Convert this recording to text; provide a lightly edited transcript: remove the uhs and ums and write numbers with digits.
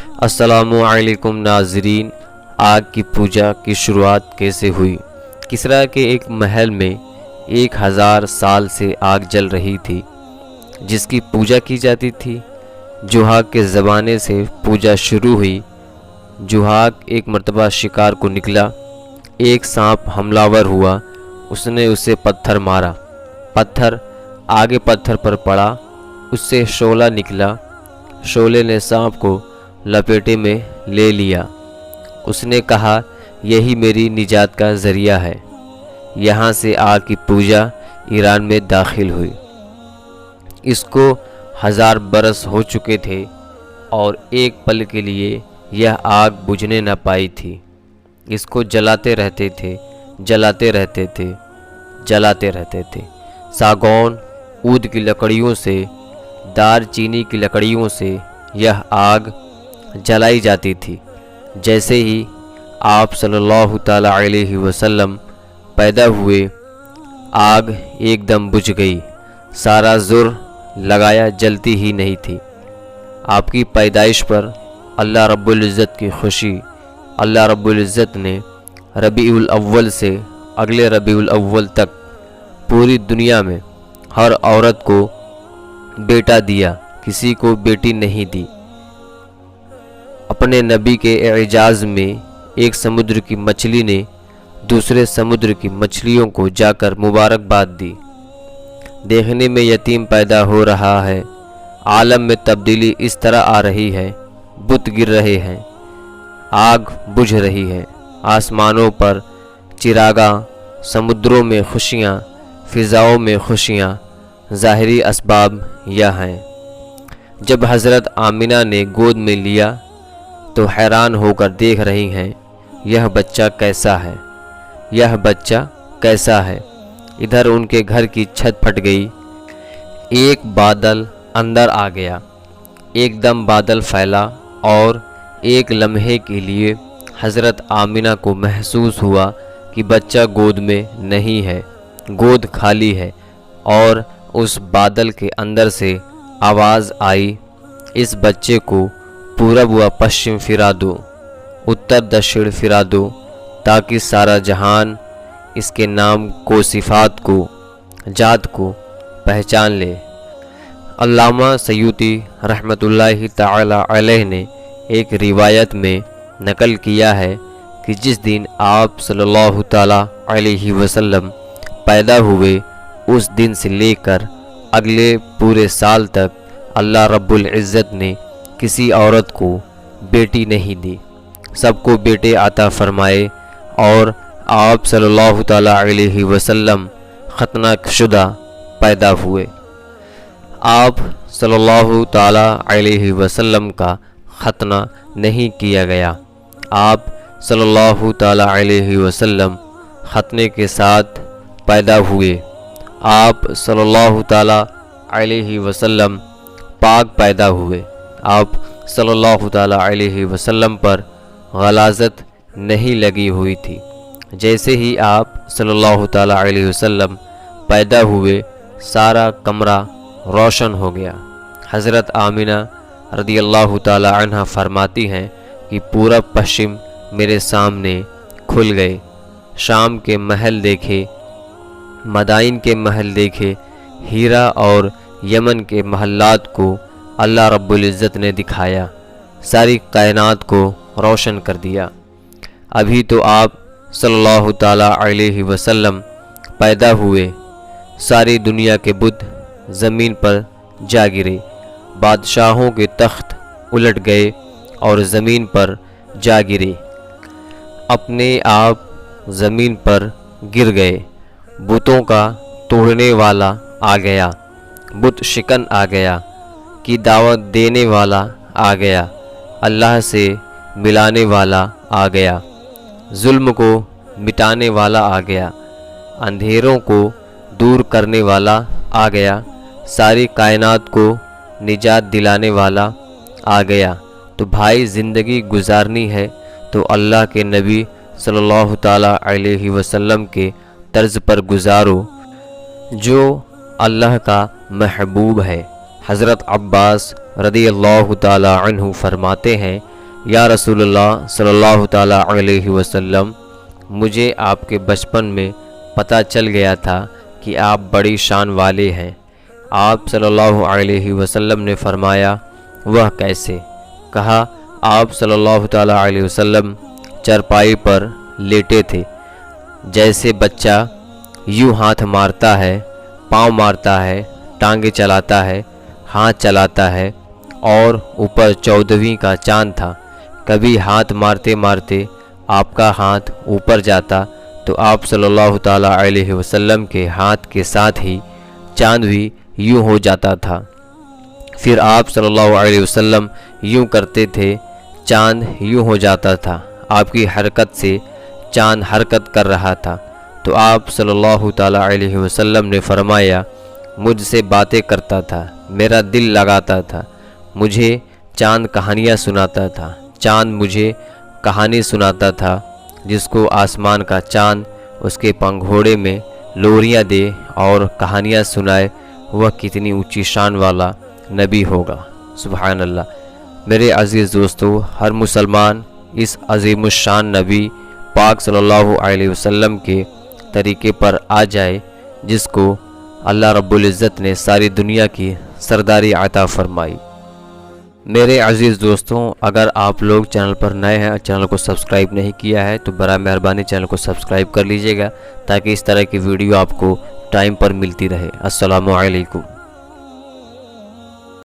السلام علیکم ناظرین، آگ کی پوجا کی شروعات کیسے ہوئی؟ کسریٰ کے ایک محل میں 1000 سال سے آگ جل رہی تھی جس کی پوجا کی جاتی تھی۔ جوہاک کے زمانے سے پوجا شروع ہوئی۔ جوہاک ایک مرتبہ شکار کو نکلا، ایک سانپ حملہ ور ہوا، اس نے اسے پتھر مارا، پتھر آگے پتھر پر پڑا، اس سے شعلہ نکلا، شعلے نے سانپ کو لپیٹے میں لے لیا۔ اس نے کہا یہی میری نجات کا ذریعہ ہے۔ یہاں سے آگ کی پوجا ایران میں داخل ہوئی۔ اس کو 1000 برس ہو چکے تھے اور ایک پل کے لیے یہ آگ بجھنے نہ پائی تھی۔ اس کو جلاتے رہتے تھے، جلاتے رہتے تھے، جلاتے رہتے تھے۔ ساگون، عود کی لکڑیوں سے، دار چینی کی لکڑیوں سے یہ آگ جلائی جاتی تھی۔ جیسے ہی آپ صلی اللہ تعالیٰ علیہ وسلم پیدا ہوئے، آگ ایک دم بجھ گئی، سارا زور لگایا جلتی ہی نہیں تھی۔ آپ کی پیدائش پر اللہ رب العزت کی خوشی، اللہ رب العزت نے ربیع الاول سے اگلے ربیع الاول تک پوری دنیا میں ہر عورت کو بیٹا دیا، کسی کو بیٹی نہیں دی۔ اپنے نبی کے اعجاز میں ایک سمندر کی مچھلی نے دوسرے سمندر کی مچھلیوں کو جا کر مبارکباد دی۔ دیکھنے میں یتیم پیدا ہو رہا ہے، عالم میں تبدیلی اس طرح آ رہی ہے، بت گر رہے ہیں، آگ بجھ رہی ہے، آسمانوں پر چراغاں، سمندروں میں خوشیاں، فضاؤں میں خوشیاں، ظاہری اسباب یہ ہیں۔ جب حضرت آمنہ نے گود میں لیا تو حیران ہو کر دیکھ رہی ہیں یہ بچہ کیسا ہے، یہ بچہ کیسا ہے۔ ادھر ان کے گھر کی چھت پھٹ گئی، ایک بادل اندر آ گیا، ایک دم بادل پھیلا اور ایک لمحے کے لیے حضرت آمنہ کو محسوس ہوا کہ بچہ گود میں نہیں ہے، گود خالی ہے، اور اس بادل کے اندر سے آواز آئی، اس بچے کو پورب و پشچم پھرا دو، اتر دشن پھرا دو، تاکہ سارا جہان اس کے نام کو، صفات کو، ذات کو پہچان لے۔ علامہ سیوطی رحمۃ اللہ تعالی علیہ نے ایک روایت میں نقل کیا ہے کہ جس دن آپ صلی اللہ تعالی علیہ وسلم پیدا ہوئے، اس دن سے لے کر اگلے پورے سال تک اللہ رب العزت نے کسی عورت کو بیٹی نہیں دی، سب کو بیٹے عطا فرمائے، اور آپ صلی اللہ تعالیٰ علیہ وسلم ختنہ شدہ پیدا ہوئے۔ آپ صلی اللہ تعالیٰ علیہ وسلم کا ختنہ نہیں کیا گیا، آپ صلی اللہ تعالیٰ علیہ وسلم ختنے کے ساتھ پیدا ہوئے۔ آپ صلی اللہ تعالیٰ علیہ وسلم پاک پیدا ہوئے۔ آپ صلی اللہ تعالیٰ علیہ وسلم پر غلاظت نہیں لگی ہوئی تھی۔ جیسے ہی آپ صلی اللہ تعالیٰ علیہ وسلم پیدا ہوئے، سارا کمرہ روشن ہو گیا۔ حضرت آمنہ رضی اللہ تعالیٰ عنہ فرماتی ہیں کہ پورا پشچم میرے سامنے کھل گئے، شام کے محل دیکھے، مدائن کے محل دیکھے، ہیرا اور یمن کے محلات کو اللہ رب العزت نے دکھایا، ساری کائنات کو روشن کر دیا۔ ابھی تو آپ صلی اللہ تعالیٰ علیہ وسلم پیدا ہوئے، ساری دنیا کے بت زمین پر جا گرے، بادشاہوں کے تخت الٹ گئے اور زمین پر جا گرے، اپنے آپ زمین پر گر گئے، بتوں کا توڑنے والا آ گیا، بت شکن آ گیا، کی دعوت دینے والا آ گیا، اللہ سے ملانے والا آ گیا، ظلم کو مٹانے والا آ گیا، اندھیروں کو دور کرنے والا آ گیا، ساری کائنات کو نجات دلانے والا آ گیا۔ تو بھائی، زندگی گزارنی ہے تو اللہ کے نبی صلی اللہ تعالیٰ علیہ وسلم کے طرز پر گزارو، جو اللہ کا محبوب ہے۔ حضرت عباس رضی اللہ تعالی عنہ فرماتے ہیں یا رسول اللہ صلی اللہ تعالیٰ علیہ وسلم، مجھے آپ کے بچپن میں پتہ چل گیا تھا کہ آپ بڑی شان والے ہیں۔ آپ صلی اللہ علیہ وسلم نے فرمایا، وہ کیسے؟ کہا، آپ صلی اللہ تعالیٰ علیہ وسلم چرپائی پر لیٹے تھے، جیسے بچہ یوں ہاتھ مارتا ہے، پاؤں مارتا ہے، ٹانگیں چلاتا ہے، ہاتھ چلاتا ہے، اور اوپر 14ویں کا چاند تھا۔ کبھی ہاتھ مارتے مارتے آپ کا ہاتھ اوپر جاتا تو آپ صلی اللہ تعالیٰ علیہ وسلم کے ہاتھ کے ساتھ ہی چاند بھی یوں ہو جاتا تھا۔ پھر آپ صلی اللہ علیہ وسلم یوں کرتے تھے، چاند یوں ہو جاتا تھا۔ آپ کی حرکت سے چاند حرکت کر رہا تھا تو آپ صلی اللہ تعالیٰ علیہ وسلم نے فرمایا، مجھ سے باتیں کرتا تھا، میرا دل لگاتا تھا، مجھے چاند کہانیاں سناتا تھا۔ چاند مجھے کہانی سناتا تھا، جس کو آسمان کا چاند اس کے پنگھوڑے میں لوریاں دے اور کہانیاں سنائے، وہ کتنی اونچی شان والا نبی ہوگا۔ سبحان اللہ۔ میرے عزیز دوستو، ہر مسلمان اس عظیم الشان نبی پاک صلی اللہ علیہ وسلم کے طریقے پر آ جائے، جس کو اللہ رب العزت نے ساری دنیا کی سرداری عطا فرمائی۔ میرے عزیز دوستوں، اگر آپ لوگ چینل پر نئے ہیں اور چینل کو سبسکرائب نہیں کیا ہے تو برائے مہربانی چینل کو سبسکرائب کر لیجئے گا، تاکہ اس طرح کی ویڈیو آپ کو ٹائم پر ملتی رہے۔ السلام علیکم۔